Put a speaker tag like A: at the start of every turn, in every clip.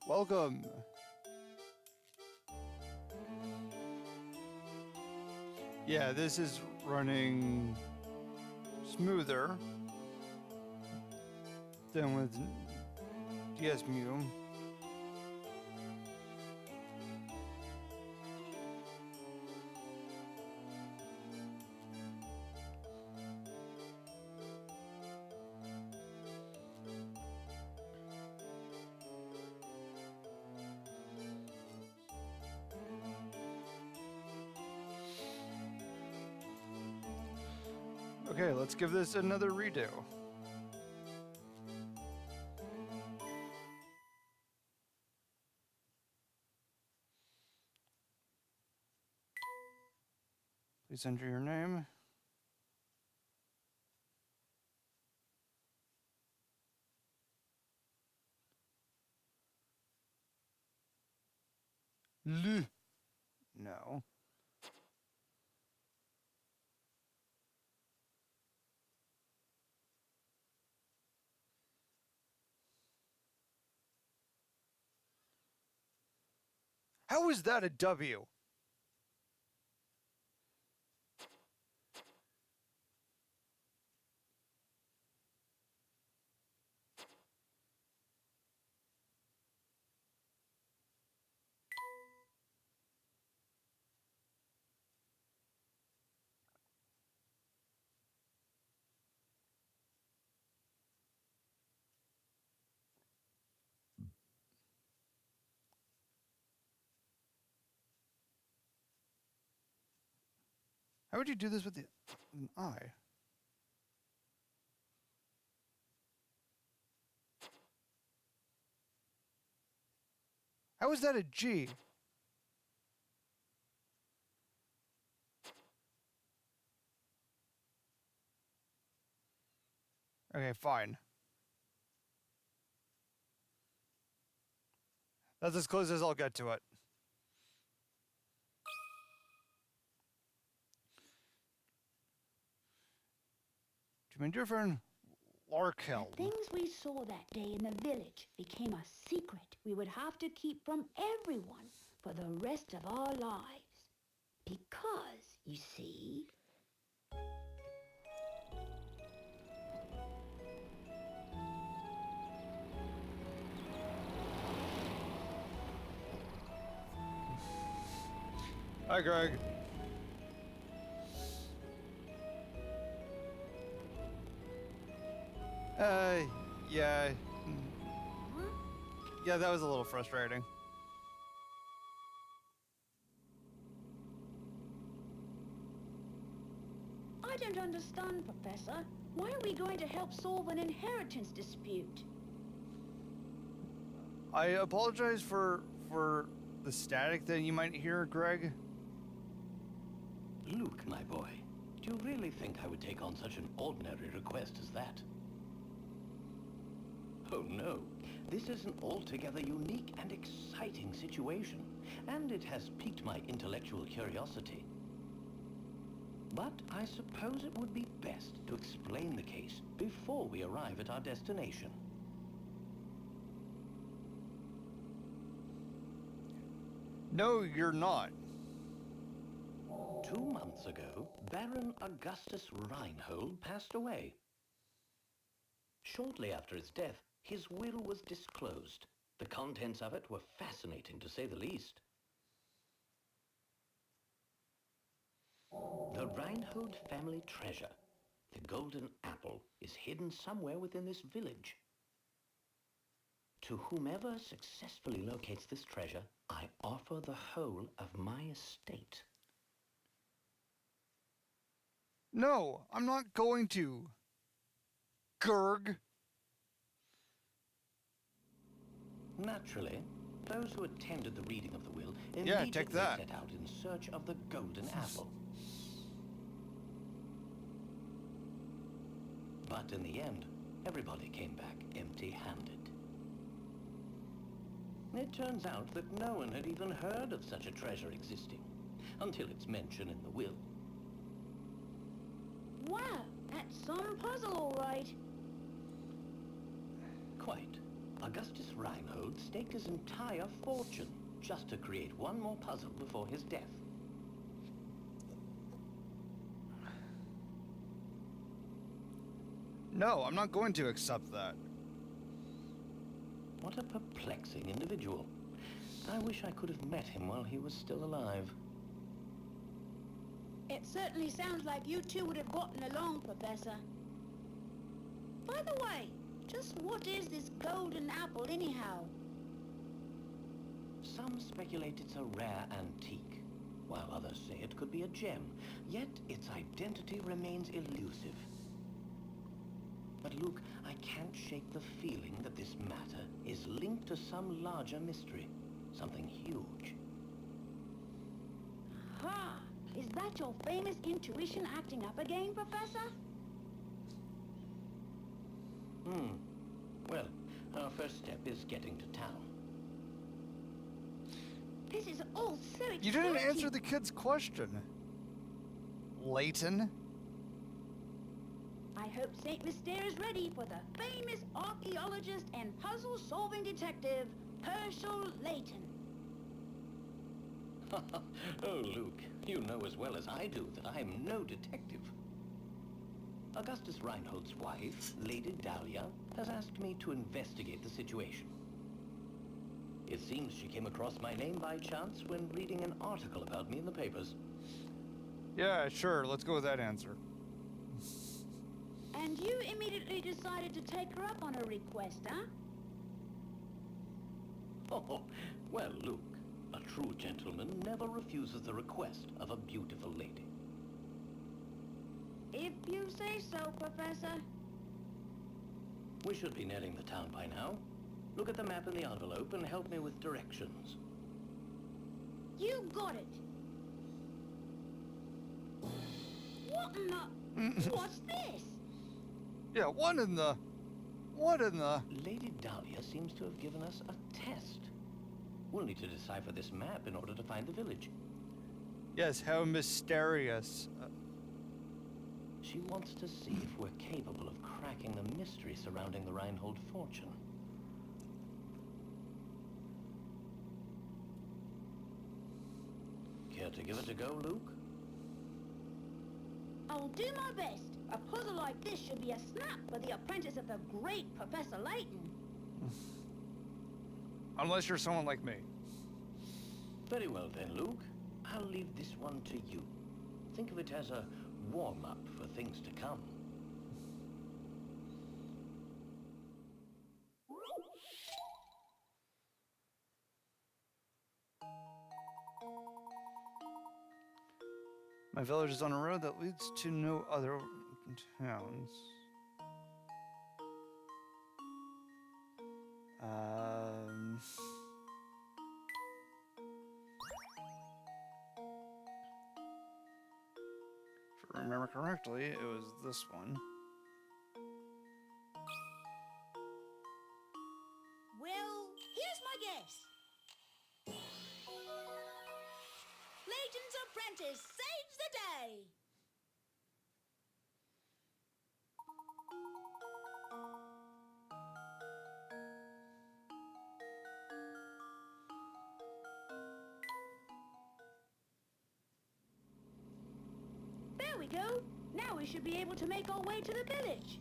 A: Welcome. Yeah, this is running smoother than with DSMU. Okay, let's give this another redo. Please enter your name. L. No. How is that a W? How would you do this with an I? How is that a G? Okay, fine. That's as close as I'll get to it. To my dear friend, Larkhelm.
B: The things we saw that day in the village became a secret we would have to keep from everyone for the rest of our lives. Because, you see...
A: Hi, Greg. Yeah. Yeah, that was a little frustrating.
B: I don't understand, Professor. Why are we going to help solve an inheritance dispute?
A: I apologize for the static that you might hear, Greg.
C: Luke, my boy, do you really think I would take on such an ordinary request as that? Oh no, this is an altogether unique and exciting situation, and it has piqued my intellectual curiosity. But I suppose it would be best to explain the case before we arrive at our destination.
A: No, you're not.
C: 2 months ago, Baron Augustus Reinhold passed away. Shortly after his death, his will was disclosed. The contents of it were fascinating, to say the least. The Reinhold family treasure, the golden apple, is hidden somewhere within this village. To whomever successfully locates this treasure, I offer the whole of my estate.
A: No, I'm not going to. Gurg.
C: Naturally, those who attended the reading of the will
A: Yeah,
C: immediately
A: take that.
C: set out in search of the golden apple. But in the end, everybody came back empty-handed. It turns out that no one had even heard of such a treasure existing, until its mention in the will.
B: Wow, that's some puzzle, all right.
C: Quite. Augustus Reinhold staked his entire fortune just to create one more puzzle before his death.
A: No, I'm not going to accept that.
C: What a perplexing individual. I wish I could have met him while he was still alive.
B: It certainly sounds like you two would have gotten along, Professor. By the way, just what is this golden apple anyhow?
C: Some speculate it's a rare antique, while others say it could be a gem, yet its identity remains elusive. But Luke, I can't shake the feeling that this matter is linked to some larger mystery, something huge.
B: Aha! Is that your famous intuition acting up again, Professor?
C: Well, our first step is getting to town.
B: This is all so exciting.
A: You didn't answer the kid's question. Layton?
B: I hope St. Mystere is ready for the famous archaeologist and puzzle-solving detective, Herschel Layton.
C: Oh, Luke, you know as well as I do that I am no detective. Augustus Reinhold's wife, Lady Dahlia, has asked me to investigate the situation. It seems she came across my name by chance when reading an article about me in the papers.
A: Yeah, sure, let's go with that answer.
B: And you immediately decided to take her up on her request, huh?
C: Oh, well, Luke, a true gentleman never refuses the request of a beautiful lady.
B: If you say so, Professor.
C: We should be nearing the town by now. Look at the map in the envelope and help me with directions.
B: You got it. What in the... What's this?
A: Yeah, what in the...
C: Lady Dahlia seems to have given us a test. We'll need to decipher this map in order to find the village.
A: Yes, how mysterious.
C: She wants to see if we're capable of cracking the mystery surrounding the Reinhold fortune. Care to give it a go, Luke?
B: I'll do my best. A puzzle like this should be a snap for the apprentice of the great Professor Layton.
A: Unless you're someone like me.
C: Very well then, Luke. I'll leave this one to you. Think of it as a warm-up for things to come.
A: My village is on a road that leads to no other towns. If I remember correctly, it was this one.
B: Well, here's my guess. Layton's apprentice saves the day. There we go. Now we should be able to make our way to the village.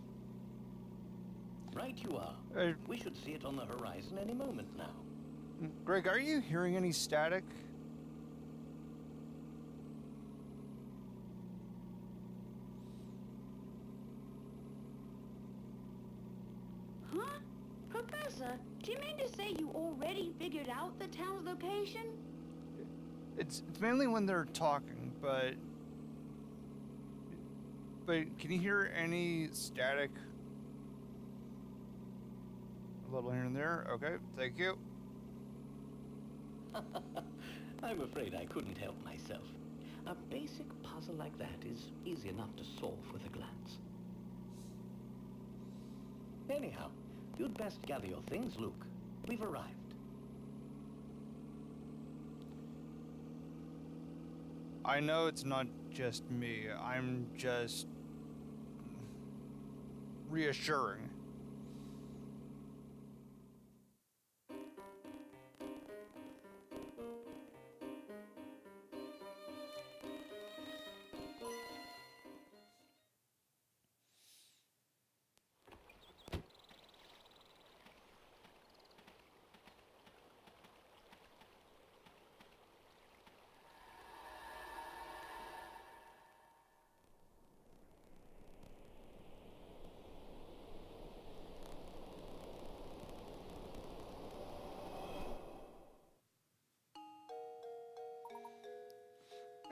C: Right you are. We should see it on the horizon any moment now.
A: Greg, are you hearing any static?
B: Huh? Professor, do you mean to say you already figured out the town's location?
A: It's mainly when they're talking, but can you hear any static? A little here and there. Okay, thank you.
C: I'm afraid I couldn't help myself. A basic puzzle like that is easy enough to solve with a glance. Anyhow, you'd best gather your things, Luke. We've arrived.
A: I know it's not just me. I'm just reassuring.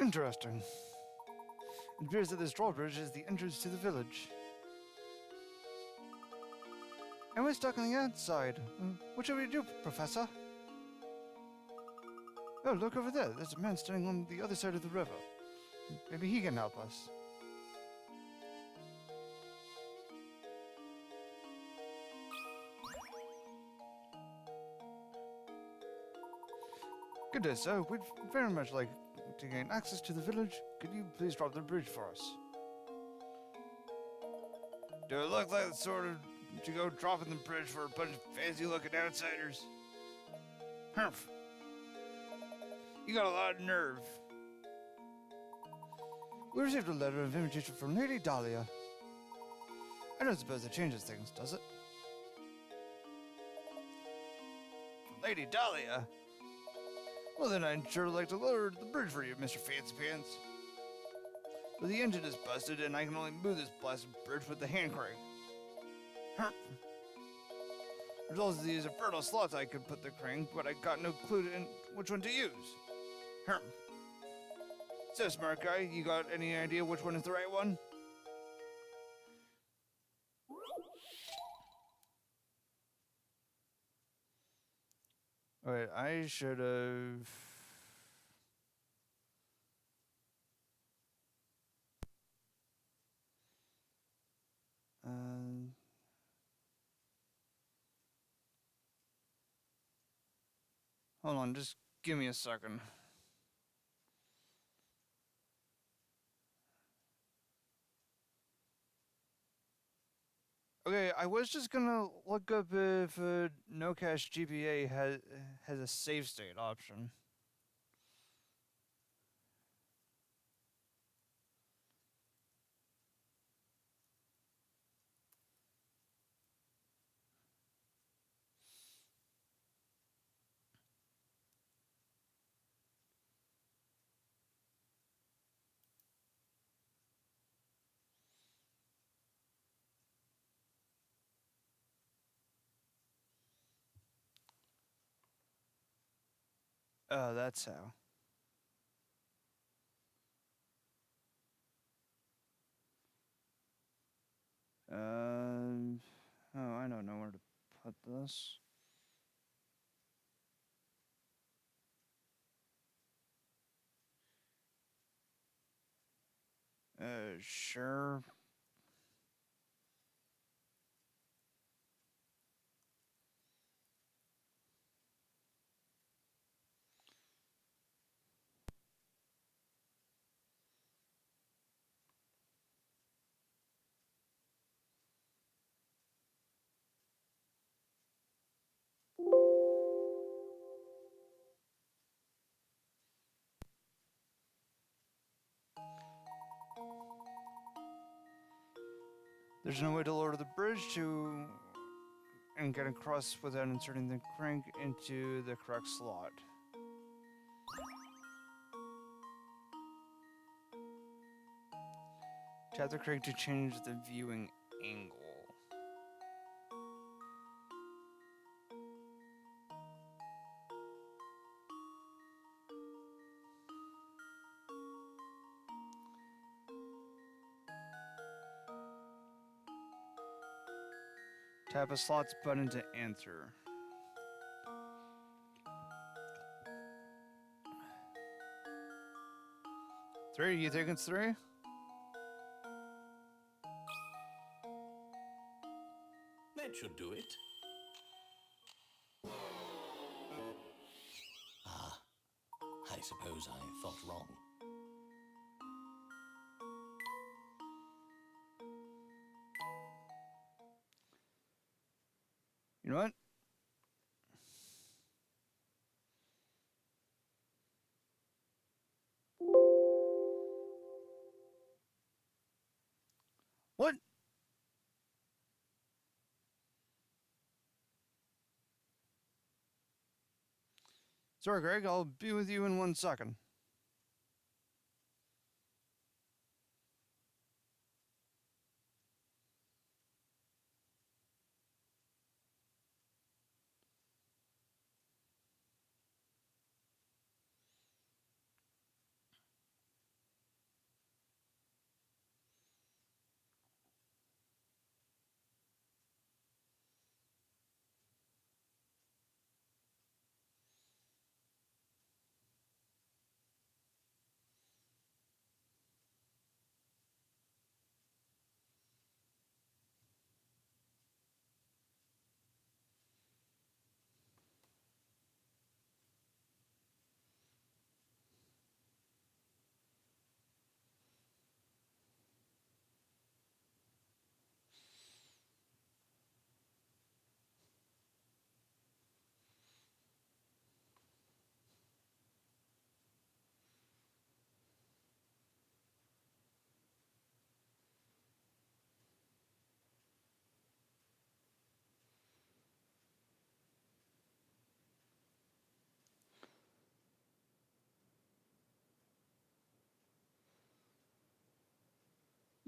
A: Interesting. It appears that this drawbridge is the entrance to the village. And we're stuck on the outside. What should we do, Professor? Oh, look over there. There's a man standing on the other side of the river. Maybe he can help us. Good day, sir. We'd very much like to gain access to the village. Could you please drop the bridge for us? Do it look like the sort of to go dropping the bridge for a bunch of fancy-looking outsiders? Humph. You got a lot of nerve. We received a letter of invitation from Lady Dahlia. I don't suppose that changes things, does it? From Lady Dahlia? Well then, I'd sure like to lower the bridge for you, Mr. Fancy Pants. But the engine is busted, and I can only move this blasted bridge with the hand crank. There's also these infernal slots I could put the crank, but I got no clue in which one to use. So, smart guy, you got any idea which one is the right one? Wait, I should have... Hold on, just give me a second. Okay, I was just gonna look up if No Cache GPA has a save state option. Oh, that's how. Oh, I don't know where to put this. Sure. There's no way to lower the bridge and get across without inserting the crank into the correct slot. Tap the crank to change the viewing angle. Tap a slots button to answer. Three? You think it's three?
C: That should do it. Ah, I suppose I thought wrong.
A: You know what? What? Sorry, Greg, I'll be with you in 1 second.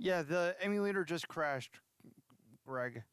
A: Yeah, the emulator just crashed, Greg.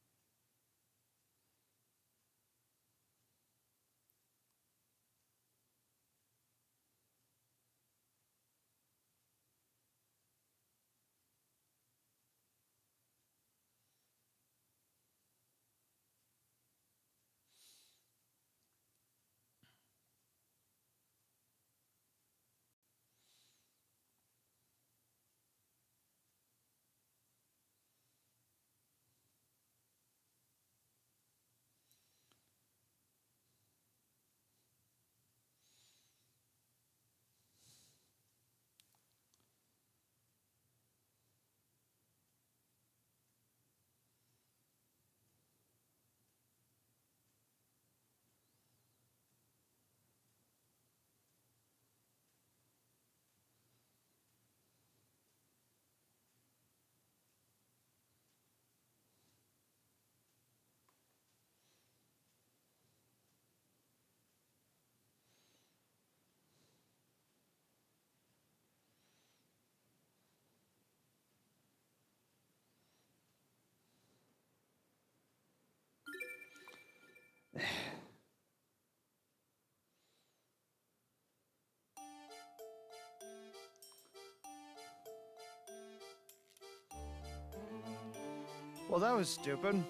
A: Well, that was stupid.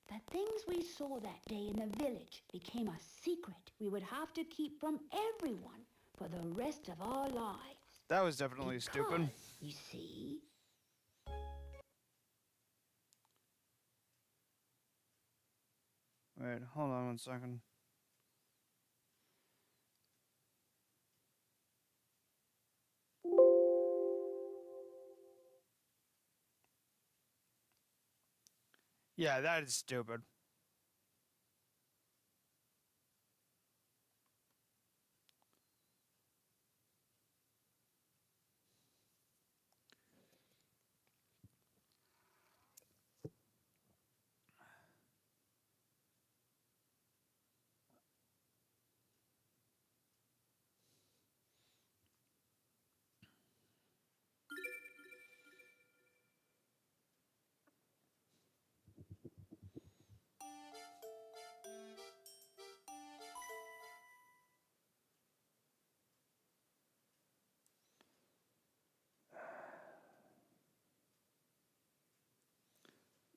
B: The things we saw that day in the village became a secret we would have to keep from everyone for the rest of our lives.
A: That was definitely stupid.
B: Because, you see,
A: Wait, hold on 1 second. Yeah, that is stupid.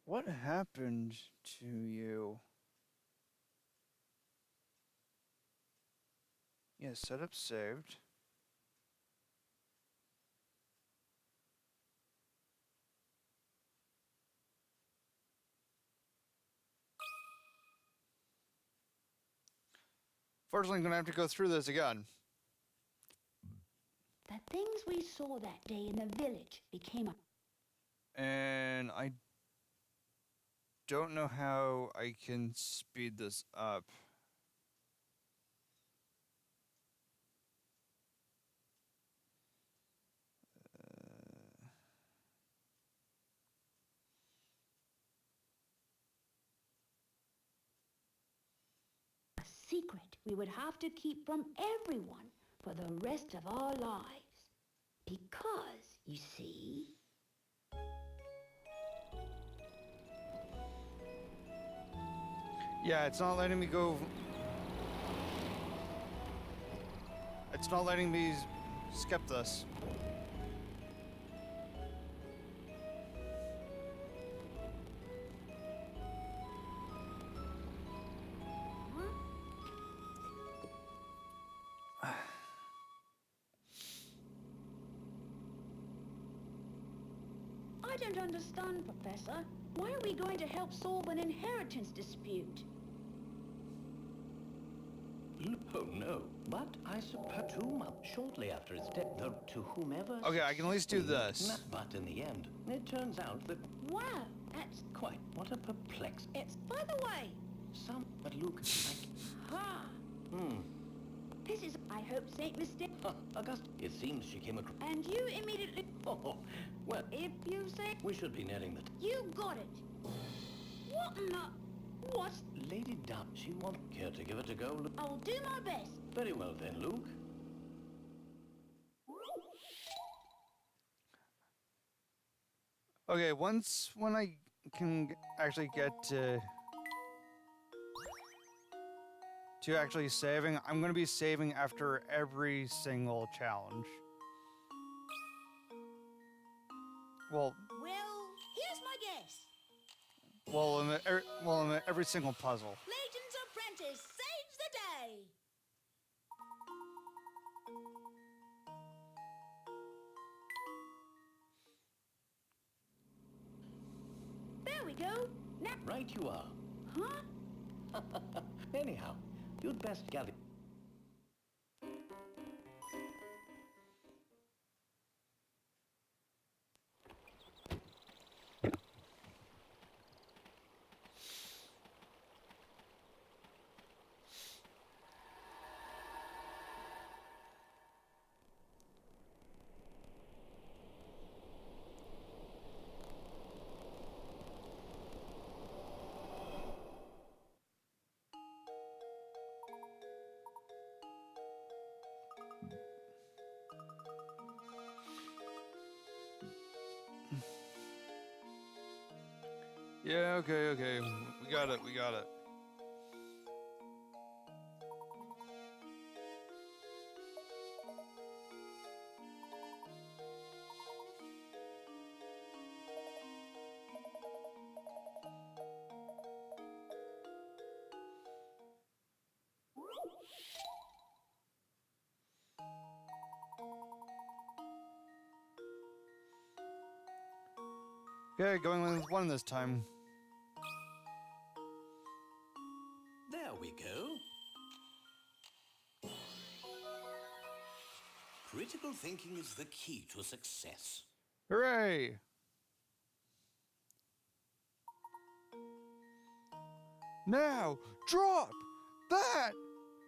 A: What happened to you? Yeah, setup saved. Fortunately, I'm gonna have to go through this again.
B: the things we saw that day in the village became a...
A: And I don't know how I can speed this up.
B: A secret we would have to keep from everyone for the rest of our lives. Because, you see,
A: Yeah, it's not letting me go. It's not letting me skip this.
B: I don't understand, Professor. Why are we going to help solve an inheritance dispute?
C: Oh, no. But I suppose 2 months shortly after his death, to whomever...
A: Okay, I can at least do
C: succeeded,
A: this.
C: But in the end, it turns out that...
B: Wow, that's...
C: Quite, what a perplex...
B: It's... By the way...
C: But Luke,
B: Ha!
C: Hmm.
B: This is... I hope St. Mystic...
C: August, it seems she came across...
B: And you immediately...
C: Oh, well,
B: If you say...
C: we should be nearing the...
B: You got it. What in the... What's...
C: Lady Dot, she won't care to give it a go, Luke.
B: I'll do my best.
C: Very well then, Luke.
A: Okay, when I can actually get to actually saving, I'm going to be saving after every single challenge. Well,
B: Here's my guess.
A: in every single puzzle.
B: Layton's apprentice saves the day. There we go. Now...
C: Right you are.
B: Huh?
C: Anyhow, you'd best gather...
A: Yeah, okay. We got it. Okay, going with one this time.
C: There we go. Critical thinking is the key to success.
A: Hooray! Now, drop that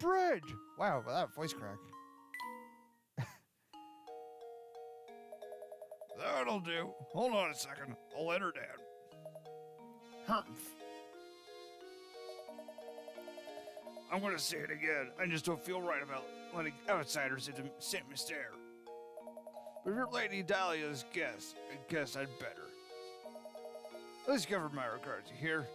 A: bridge! Wow, that voice crack. That'll do. Hold on a second. I'll let her down. Humph. I'm gonna say it again. I just don't feel right about letting outsiders into Saint Mystere. But if you're Lady Dahlia's guest, I guess I'd better. Let's give her my regards, you hear?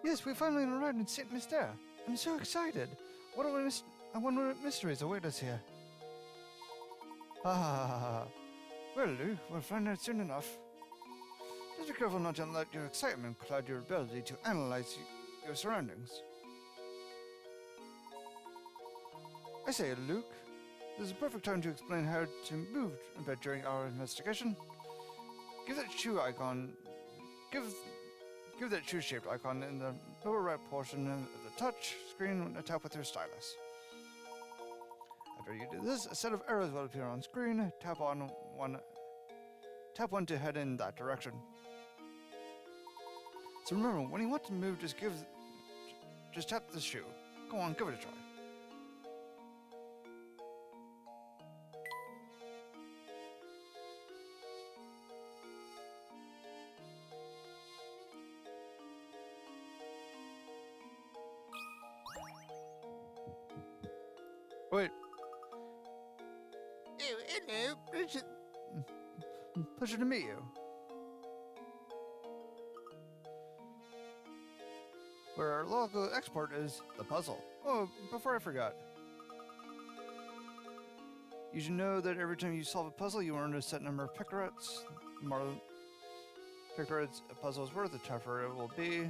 A: Yes, we finally arrived in Saint Mystere. I'm so excited. I wonder what mysteries await us here. Ah, well, Lou, we'll find out soon enough. Just be careful not to let your excitement cloud your ability to analyze your surroundings. I say, Luke, this is a perfect time to explain how to move a bit during our investigation. Give that shoe icon. Give that shoe-shaped icon in the lower right portion of the touch screen a tap with your stylus. After you do this, a set of arrows will appear on screen. Tap one to head in that direction. So remember, when you want to move, just tap the shoe. Go on, give it a try. Wait. Oh, hello. Pleasure to meet you. Where our local expert is the puzzle. Oh, before I forgot. You should know that every time you solve a puzzle, you earn a set number of pictorets. The more pictorets a puzzle is worth, the tougher it will be.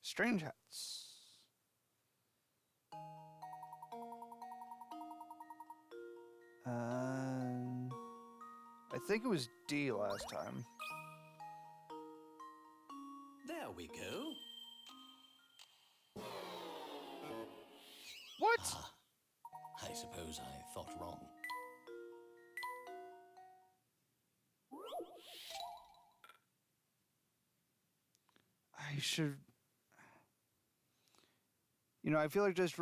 A: Strange hats. I think it was D last time.
C: There we go.
A: What?
C: I suppose I thought wrong.
A: I should. You know, I feel like just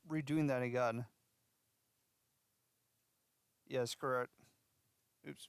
A: redoing that again. Yes, correct. Oops.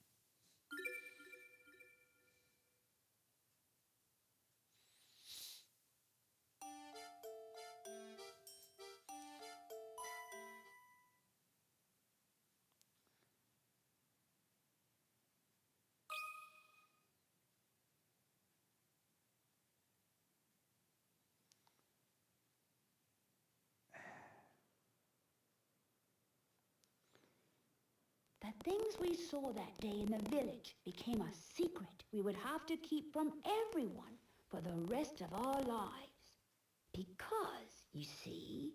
B: The things we saw that day in the village became a secret we would have to keep from everyone for the rest of our lives. Because, you see...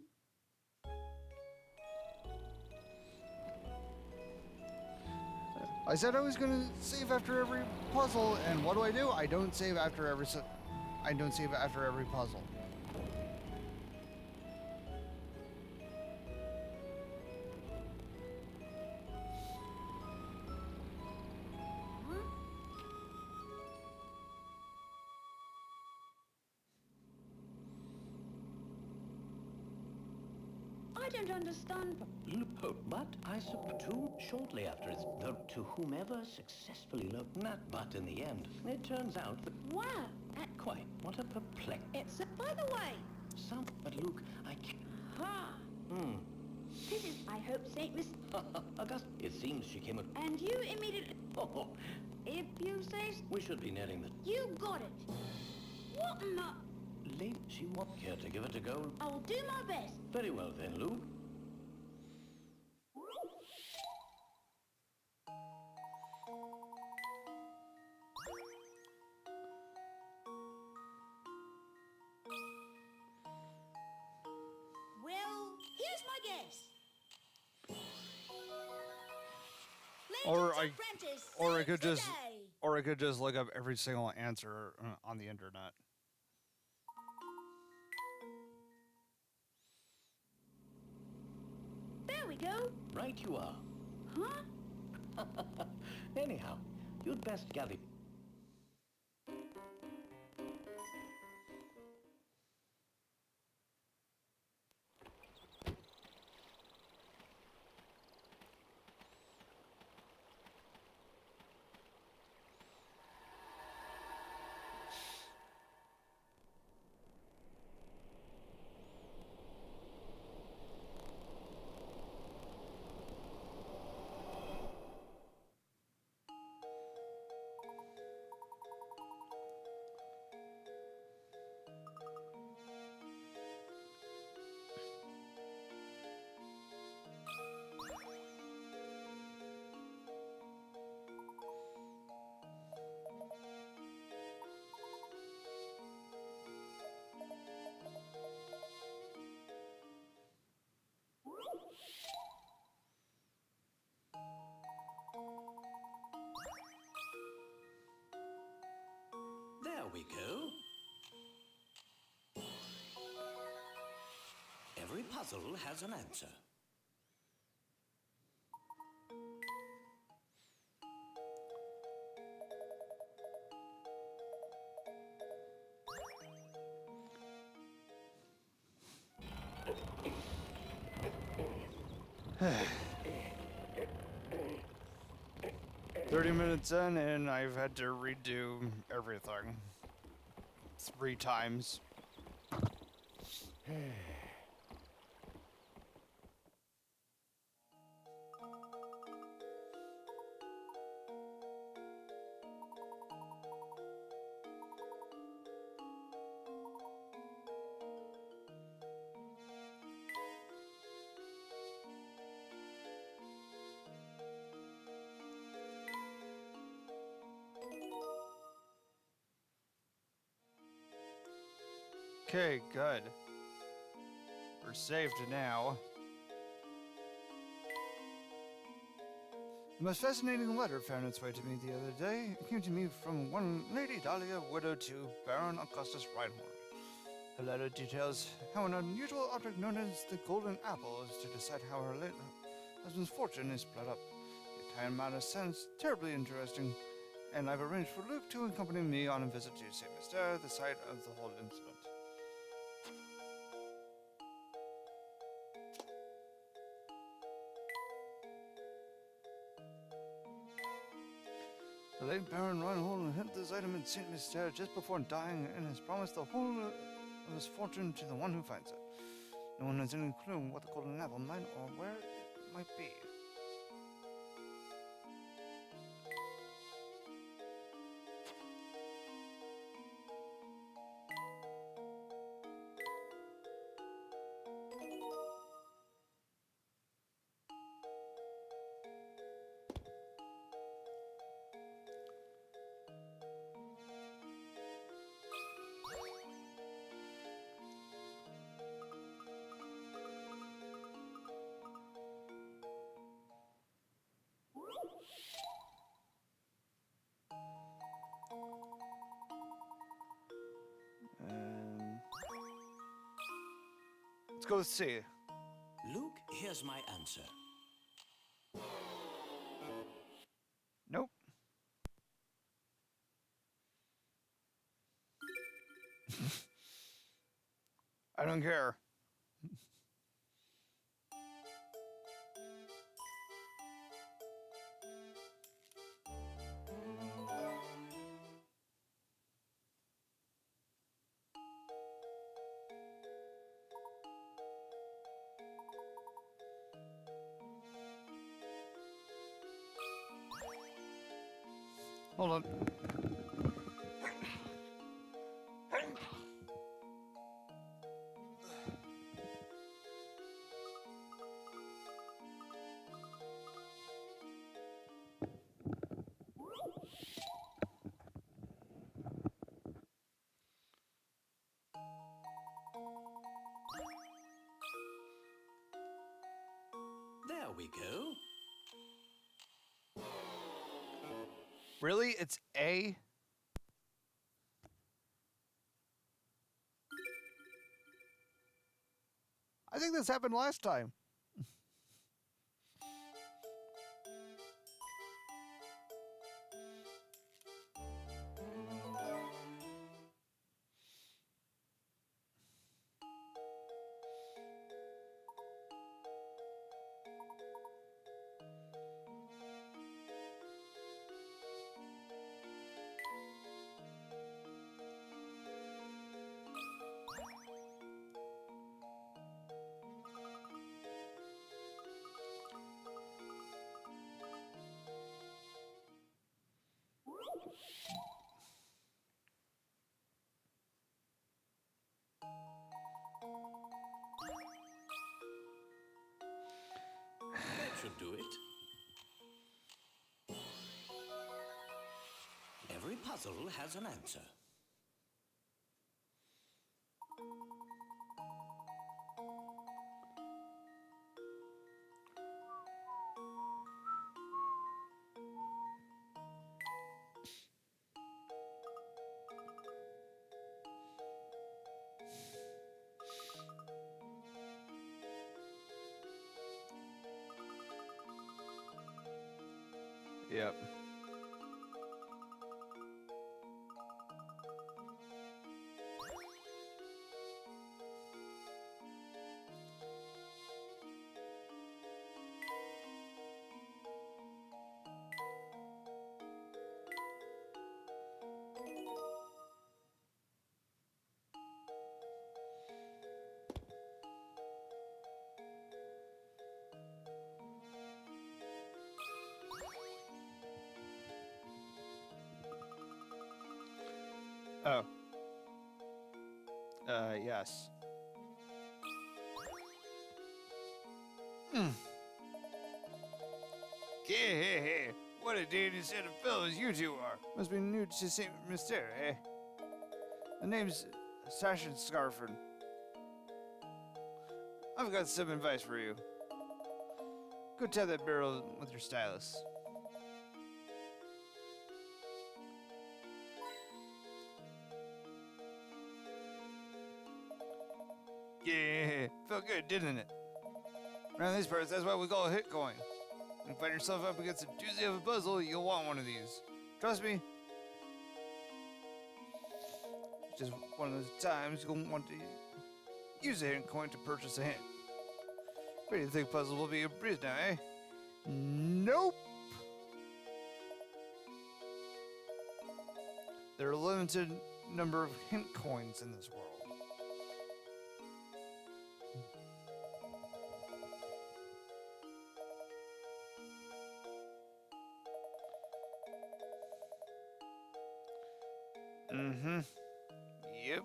A: I said I was gonna save after every puzzle, and what do? I don't save after every puzzle.
B: I don't understand.
C: But I suppose too shortly after it's though to whomever successfully looked that but in the end, it turns out that
B: Wow,
C: quite what a perplex.
B: it's by the way.
C: But Luke, I can't.
B: Ha! This is, I hope, St. Miss...
C: August, it seems she came with.
B: And you immediately...
C: Oh,
B: If you say...
C: we should be nearing the.
B: You got it. What in the...
C: Late, she won't care to give it a go.
B: I'll do my best.
C: Very well then, Luke.
B: Well, here's my guess.
A: Or
B: Layton's
A: I-
B: apprentice
A: or I
B: saves
A: could
B: the
A: just-
B: day.
A: Or I could just look up every single answer on the internet.
B: There we go.
C: Right you are.
B: Huh?
C: Anyhow, you'd best gather. There we go. Every puzzle has an answer.
A: $30 in, and I've had to redo everything 3 times. Okay, good. We're saved now. The most fascinating letter found its way to me the other day. It came to me from one Lady Dahlia, widow to Baron Augustus Reinhold. Her letter details how an unusual object known as the Golden Apple is to decide how her late husband's fortune is split up. The entire matter sounds terribly interesting, and I've arranged for Luke to accompany me on a visit to St. Mystere, the site of the whole incident. The late Baron Reinhold hid this item in St. Mystere just before dying and has promised the whole of his fortune to the one who finds it. No one has any clue what the Golden Apple might or where it might be. Let's go see.
D: Luke, here's my answer.
A: Nope. I don't care. Hold on.
D: There we go.
A: Really? It's A? I think this happened last time.
D: That should do it. Every puzzle has an answer.
A: Yep. Oh. Yes. Hey, what a dandy set of fellows you two are. Must be new to St. Mystere, eh? The name's sash and scarfin. I've got some advice for you. Go tap that barrel with your stylus. Yeah, felt good, didn't it? Around these parts, that's what we call a hit coin. When you find yourself up against a doozy of a puzzle, you'll want one of these. Trust me. It's just one of those times you'll want to use a hint coin to purchase a hint. But you think puzzle will be a breeze now, eh? Nope. There are a limited number of hint coins in this world. Mm-hmm. Yep.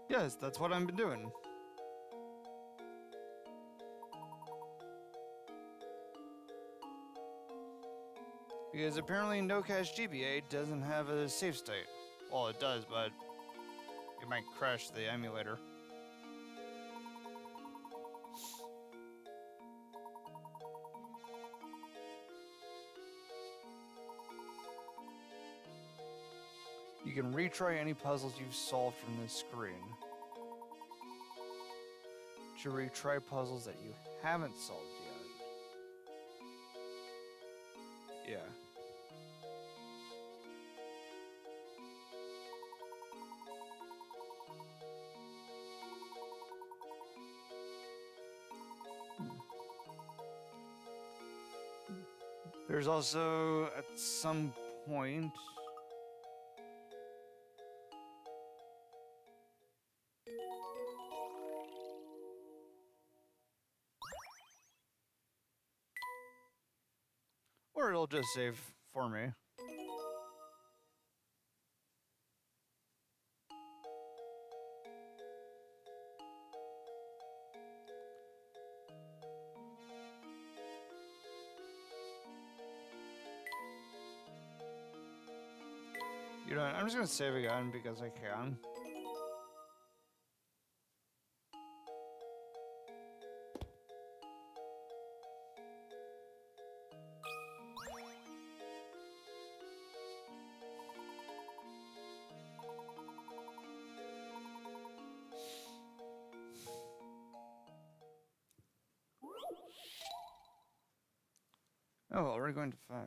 A: Yes, that's what I've been doing. Because apparently No Cash GBA doesn't have a save state. Well, it does, but it might crash the emulator. You can retry any puzzles you've solved from this screen. To retry puzzles that you haven't solved yet. Yeah. There's also, at some point... Or it'll just save for me. You know what, I'm just gonna save again because I can. Oh, well, we're going to 5.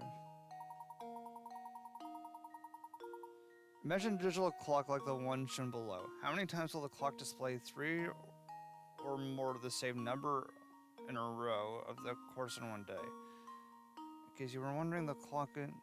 A: Imagine a digital clock like the one shown below. How many times will the clock display 3 or more of the same number in a row of the course in one day? In case you were wondering, the clock in...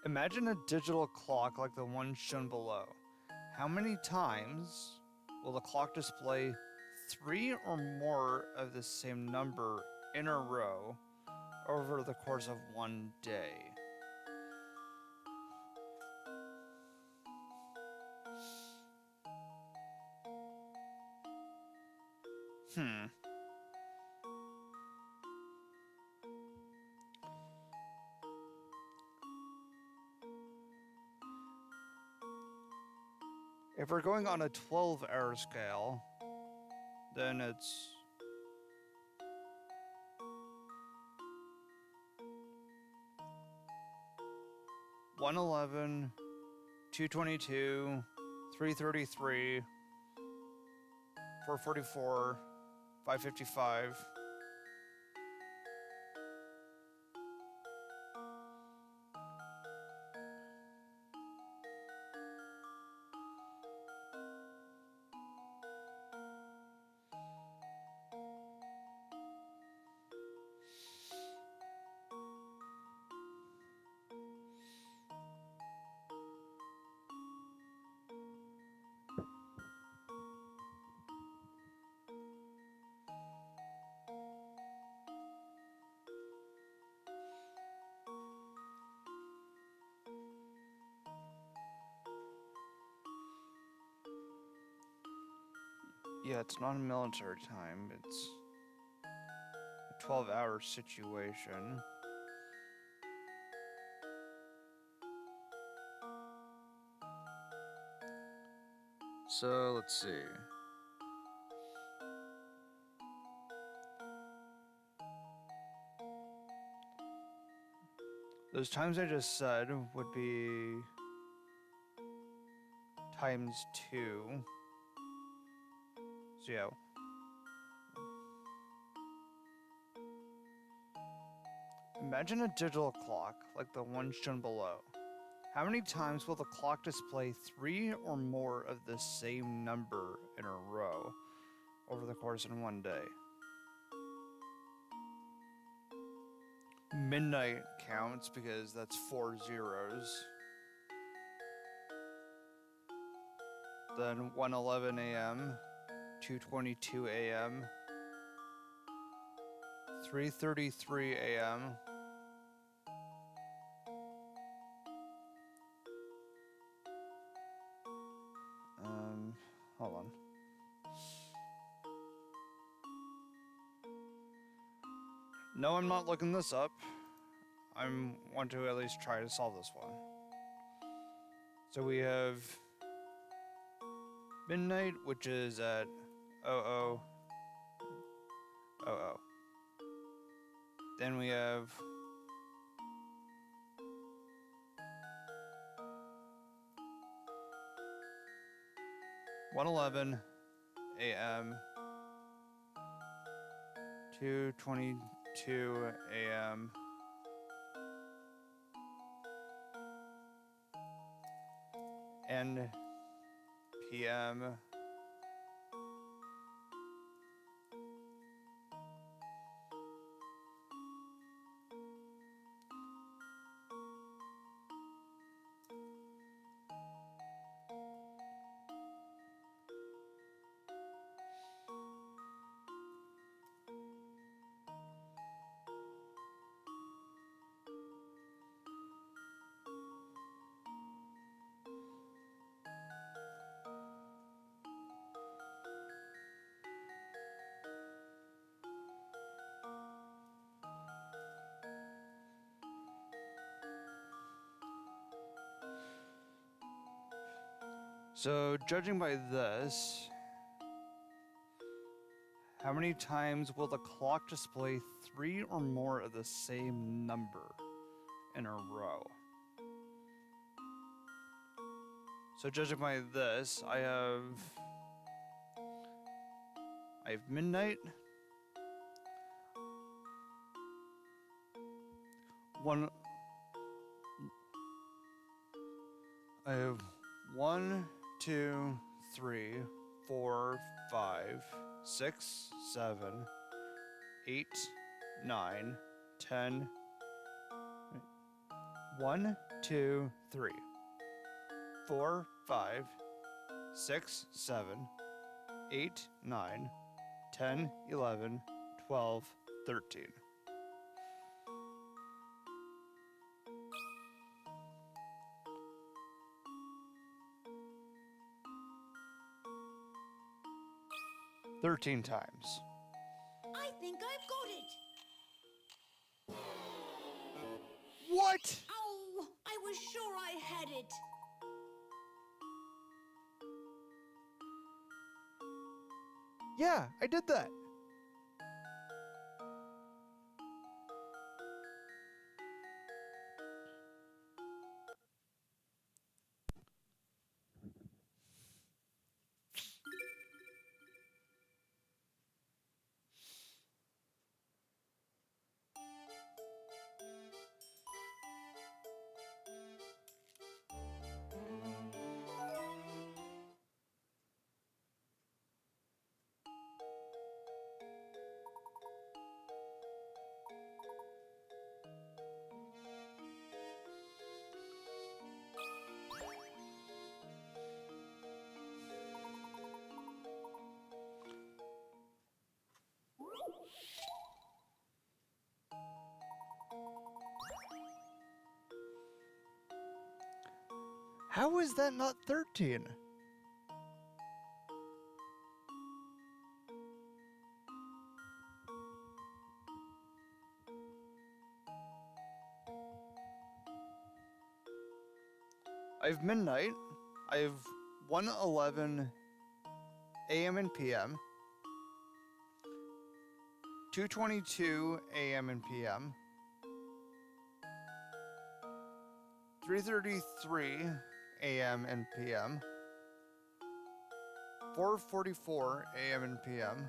A: Imagine a digital clock like the one shown below. How many times will the clock display 3 or more of the same number in a row over the course of one day? If we're going on a 12-hour scale, then it's... $111, $222, $333, $444, $555. Yeah, it's not a military time. It's a 12-hour situation. So, let's see. Those times I just said would be times 2. So yeah. Imagine a digital clock like the one shown below. How many times will the clock display 3 or more of the same number in a row over the course of one day? Midnight counts because that's 4 zeros. Then 1:11 a.m., 2:22 a.m., 3:33 a.m., hold on. No, I'm not looking this up. I want to at least try to solve this one. So we have midnight, which is at 00:00. Then we have 1:11 a.m., 2:22 a.m., and p.m. So, judging by this, how many times will the clock display 3 or more of the same number in a row? So, judging by this, I have midnight, I have 1, 2, 3, 4, 5, 6, 7, 8, 9, 10. 1, 2, 3, 4, 5, 6, 7, 8, 9, 10, 11, 12, 13. Times.
B: I think I've got it.
A: What?
B: Oh, I was sure I had it.
A: Yeah, I did that. How is that not 13? I have midnight. I have 1:11 a.m. and p.m. 2:22 a.m. and p.m. 3:33 a.m. and p.m. 4:44 a.m. and p.m.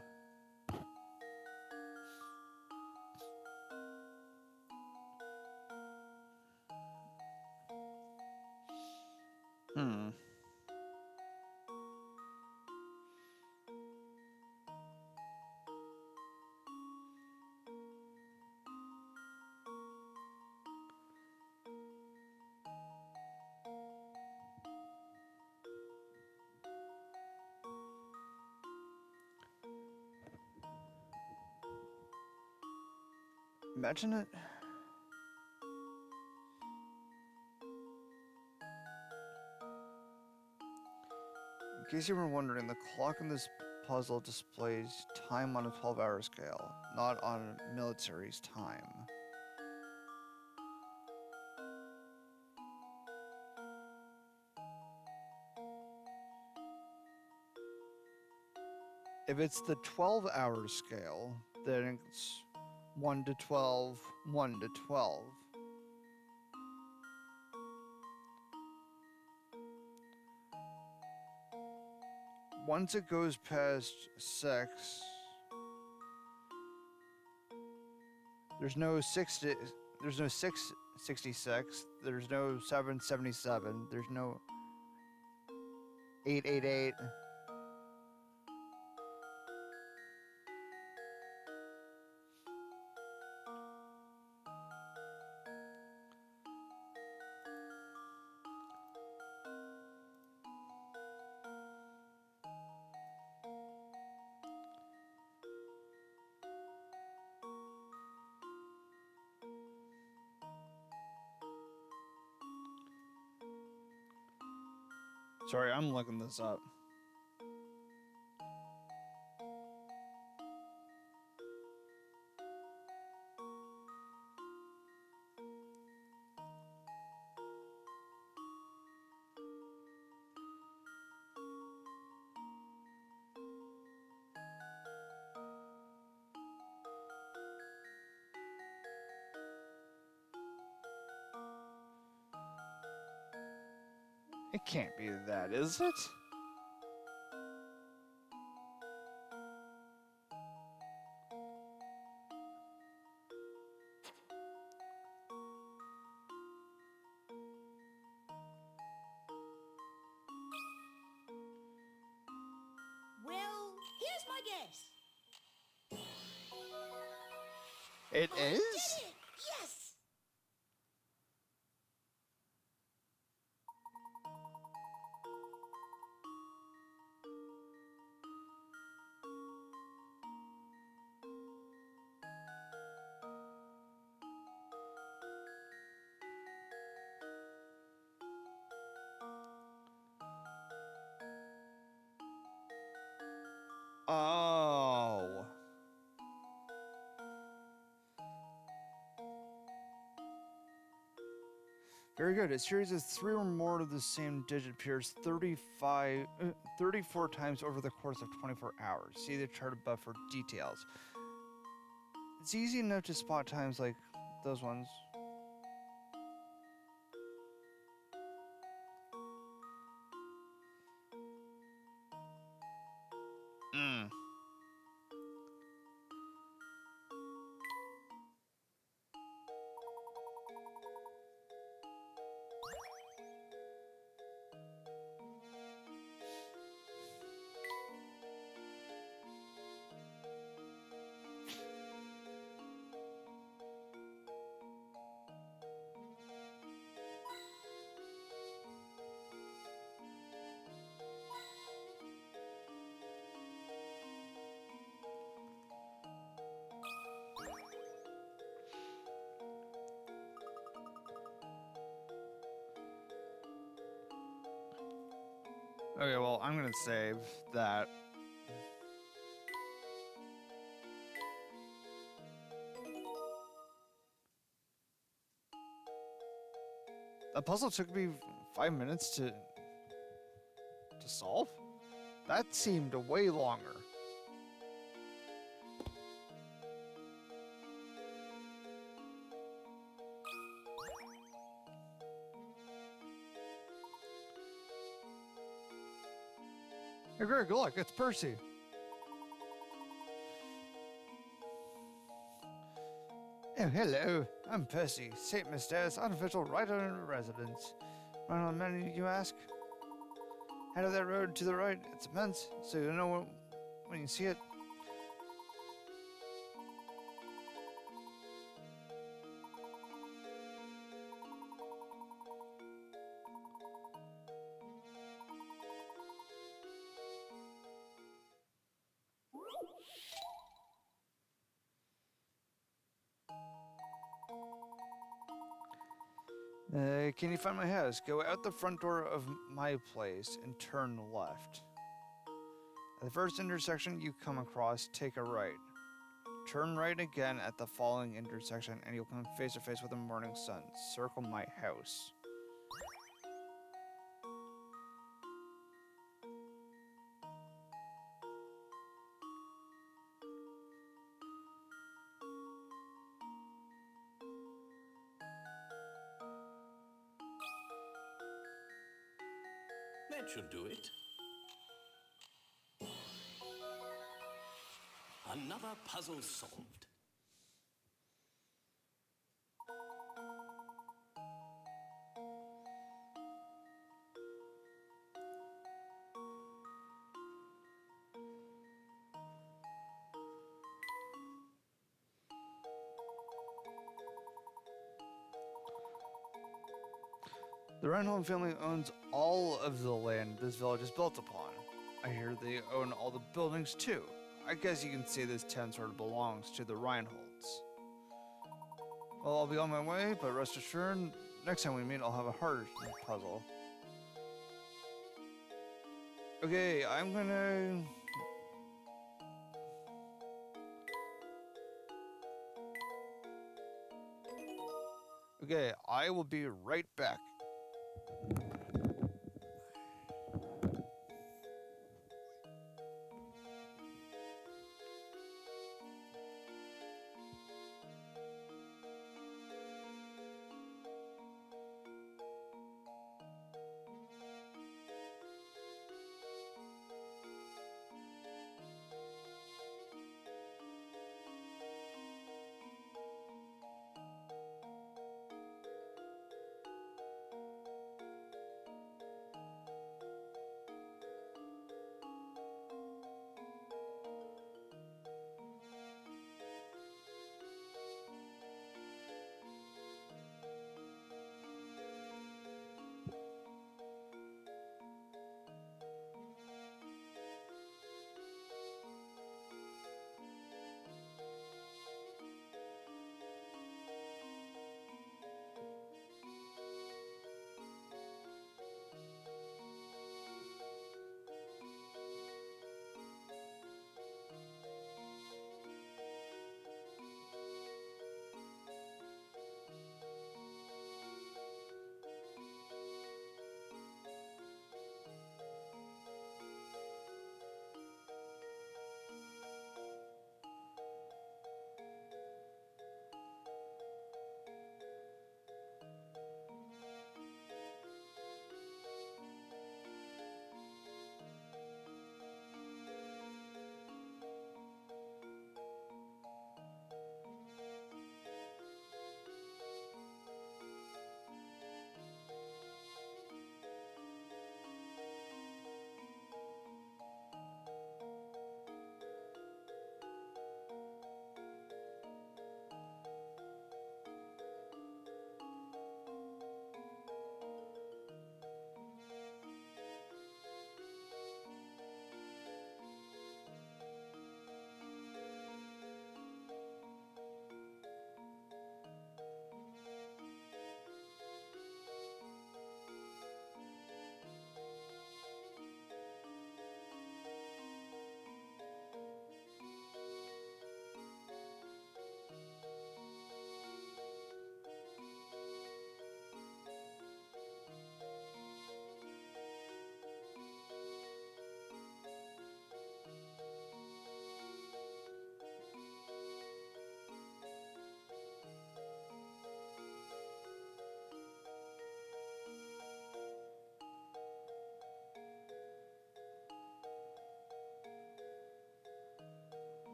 A: Imagine it. In case you were wondering, the clock in this puzzle displays time on a 12-hour scale, not on military's time. If it's the 12-hour scale, then it's 1 to 12, 1 to 12. Once it goes past 6, there's no 666, there's no 777, there's no 888. Sorry, I'm looking this up. It can't be that, is it?
E: Well, here's my guess.
A: It
E: I
A: is?
E: did it! Yes!
A: Oh. Very good. A series of 3 or more of the same digit appears 34 times over the course of 24 hours. See the chart above for details. It's easy enough to spot times like those ones. Okay, well, I'm gonna save that. The puzzle took me 5 minutes to solve? That seemed way longer. Hey Greg, look, it's Percy. Oh, hello. I'm Percy, St. Myster's unofficial writer in residence. Right on the menu, you ask? Head of that road to the right. It's immense, so you know when you see it. Can you find my house? Go out the front door of my place and turn left. At the first intersection you come across, take a right. Turn right again at the following intersection and you'll come face to face with the morning sun. Circle my house.
D: That should do it. Another puzzle solved.
A: The Reinhold family owns all of the land this village is built upon. I hear they own all the buildings too. I guess you can say this town sort of belongs to the Reinholds. Well, I'll be on my way, but rest assured, next time we meet, I'll have a harder puzzle. Okay, I'm gonna... Okay, I will be right back.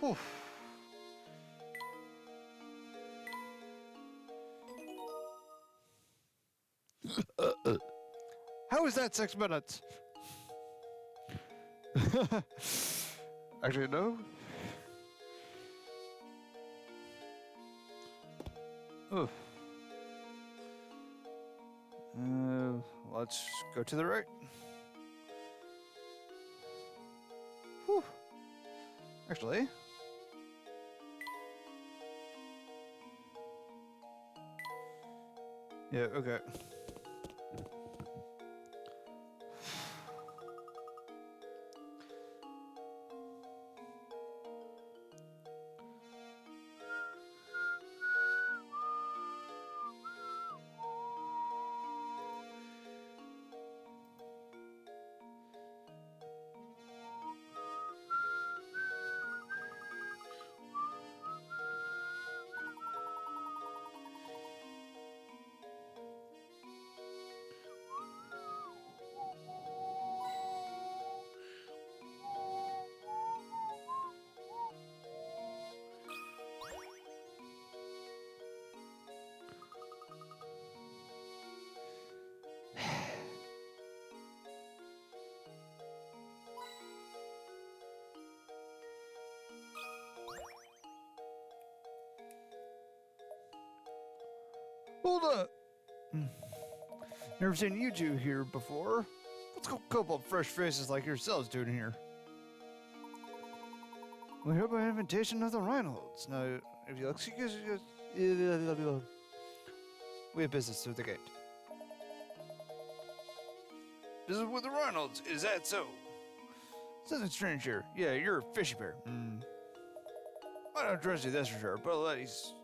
A: Whew. How is that 6 minutes? Actually, no. Oof. Let's go to the right. Whew. Actually. Yeah, okay. Hold up. Never seen you two here before. What's a couple of fresh faces like yourselves doing here? We're here by invitation of the Reinholds. Now, if you'll excuse us, we have business through the gate. Business with the Reinholds, is that so? Something strange here. Yeah, you're a fishy bear. I don't trust you, that's for sure, but at least...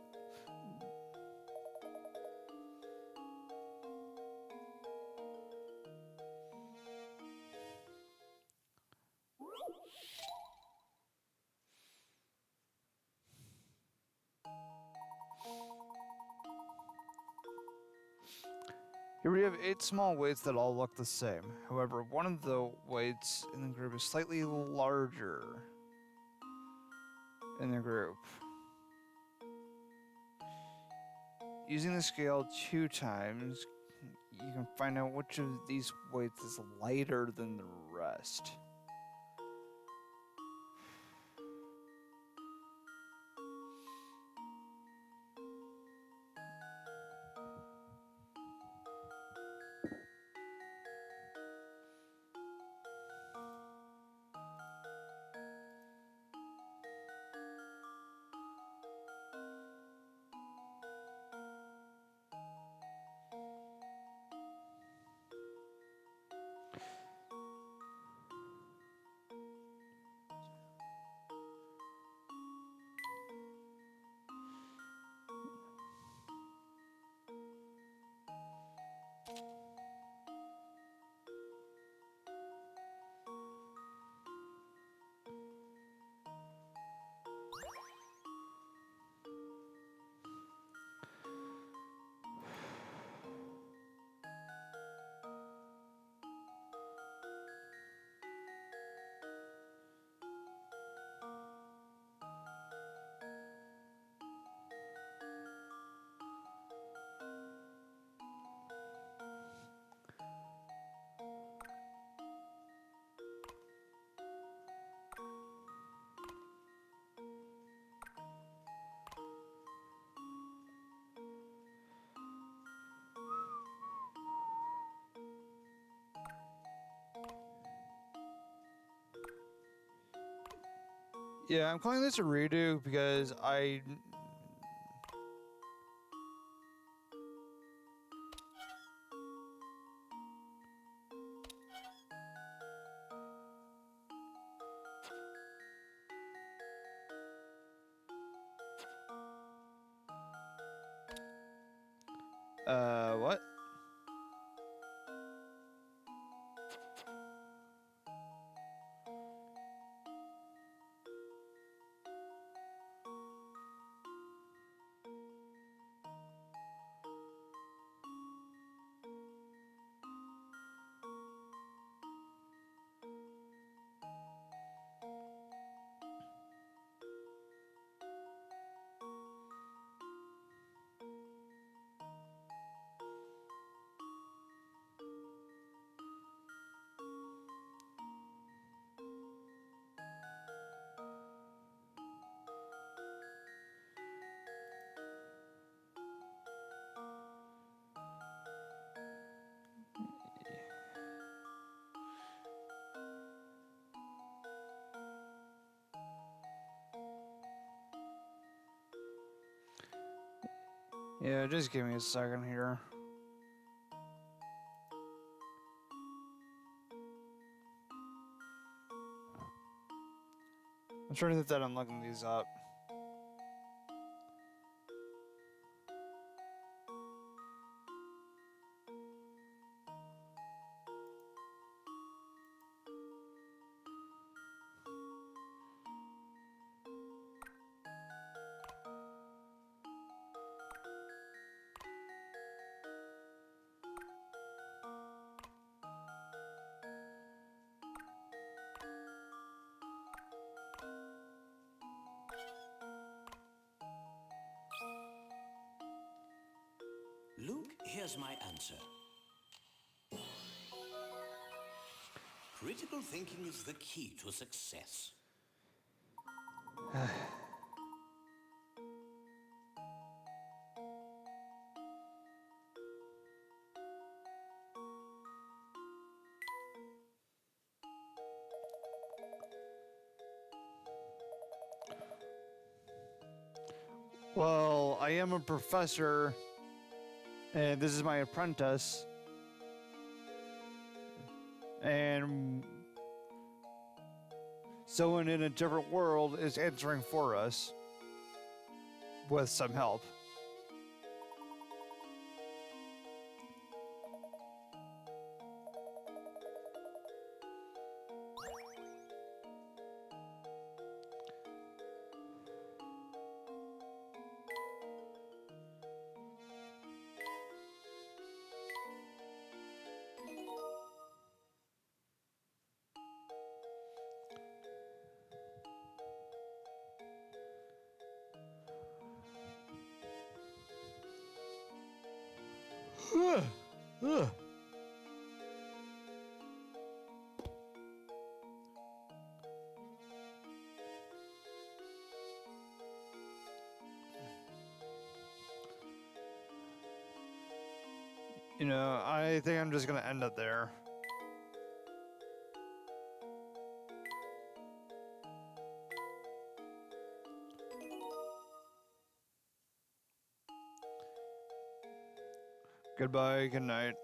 A: Here we have 8 small weights that all look the same. However, one of the weights in the group is slightly larger in the group. Using the scale 2 times, you can find out which of these weights is lighter than the rest. Yeah, I'm calling this a redo because what? Yeah, just give me a second here. I'm trying to think that I'm looking these up.
D: Luke, here's my answer. Critical thinking is the key to success.
A: Well, I am a professor, and this is my apprentice. And someone in a different world is answering for us with some help. You know, I think I'm just gonna end it there. Goodbye, good night.